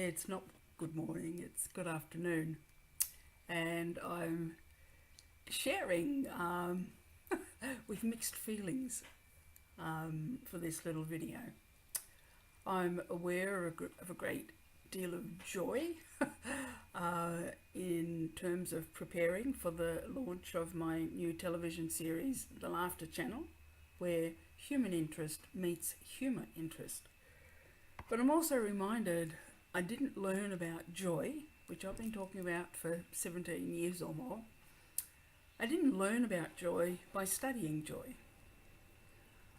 it's not good morning, it's good afternoon, and I'm sharing with mixed feelings for this little video. I'm aware of a great deal of joy in terms of preparing for the launch of my new television series, The Laughter Channel, where human interest meets humour interest. But I'm also reminded I didn't learn about joy, which I've been talking about for 17 years or more. I didn't learn about joy by studying joy.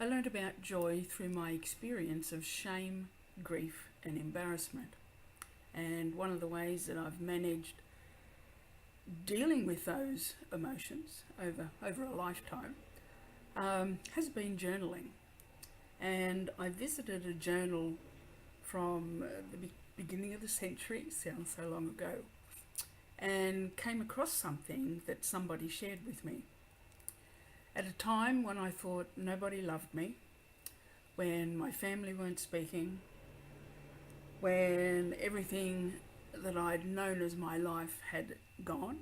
I learned about joy through my experience of shame, grief and embarrassment. And one of the ways that I've managed dealing with those emotions over a lifetime has been journaling. And I visited a journal from the beginning of the century, sounds so long ago, and came across something that somebody shared with me. At a time when I thought nobody loved me, when my family weren't speaking, when everything that I'd known as my life had gone,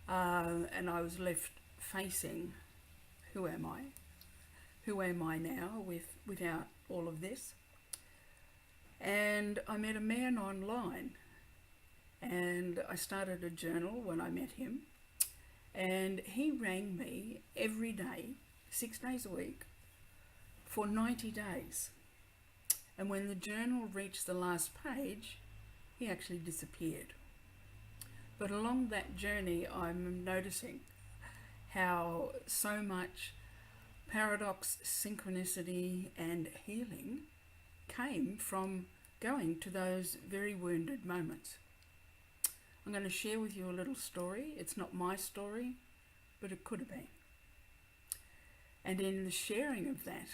and I was left facing, who am I? Who am I now without all of this? And I met a man online, and I started a journal when I met him, and he rang me every day, 6 days a week, for 90 days. And when the journal reached the last page, he actually disappeared. But along that journey, I'm noticing how so much paradox, synchronicity and healing came from going to those very wounded moments. I'm going to share with you a little story. It's not my story, but it could have been. And in the sharing of that,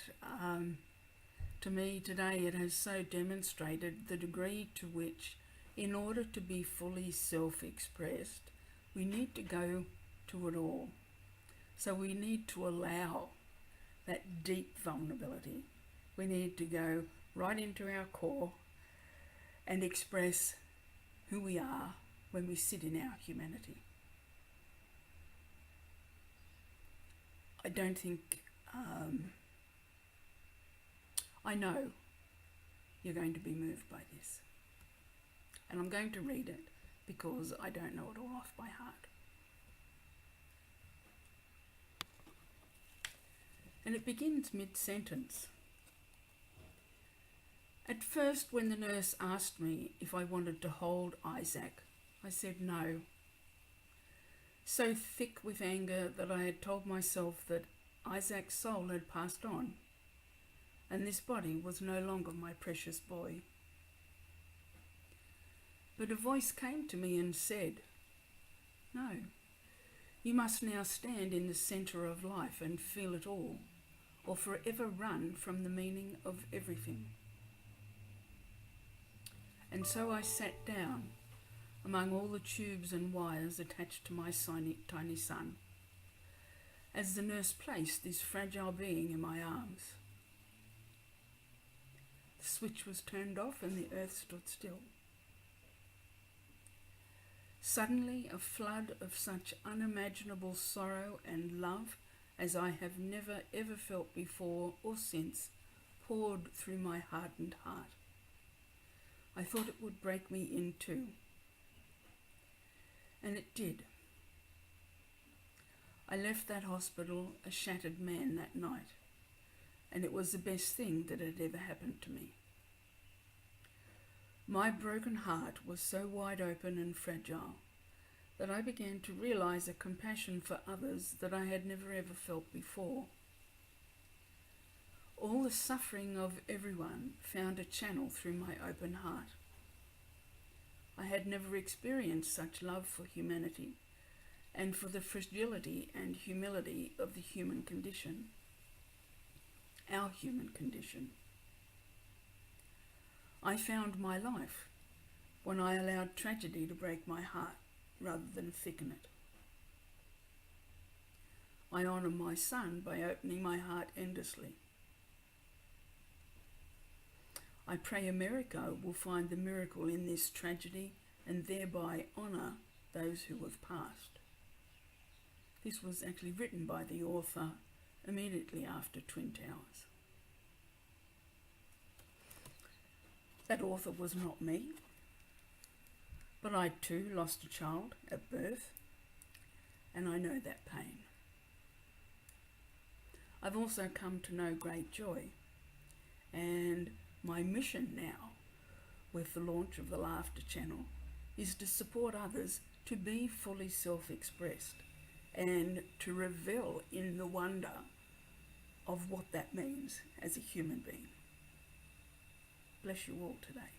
to me today, it has so demonstrated the degree to which, in order to be fully self-expressed, we need to go to it all. So we need to allow that deep vulnerability. We need to go right into our core and express who we are when we sit in our humanity. I don't think, I know you're going to be moved by this. And I'm going to read it because I don't know it all off by heart. And it begins mid-sentence. At first, when the nurse asked me if I wanted to hold Isaac, I said no. So thick with anger that I had told myself that Isaac's soul had passed on, and this body was no longer my precious boy. But a voice came to me and said, "No, you must now stand in the centre of life and feel it all, or forever run from the meaning of everything." And so I sat down among all the tubes and wires attached to my tiny son, as the nurse placed this fragile being in my arms. The switch was turned off and the earth stood still. Suddenly, a flood of such unimaginable sorrow and love as I have never ever felt before or since poured through my hardened heart. I thought it would break me in two. And it did. I left that hospital a shattered man that night, and it was the best thing that had ever happened to me. My broken heart was so wide open and fragile that I began to realize a compassion for others that I had never ever felt before. All the suffering of everyone found a channel through my open heart. I had never experienced such love for humanity and for the fragility and humility of the human condition, our human condition. I found my life when I allowed tragedy to break my heart rather than thicken it. I honour my son by opening my heart endlessly. I pray America will find the miracle in this tragedy and thereby honour those who have passed. This was actually written by the author immediately after Twin Towers. That author was not me, but I too lost a child at birth, and I know that pain. I've also come to know great joy, and my mission now, with the launch of the Laughter Channel, is to support others to be fully self-expressed and to revel in the wonder of what that means as a human being. Bless you all today.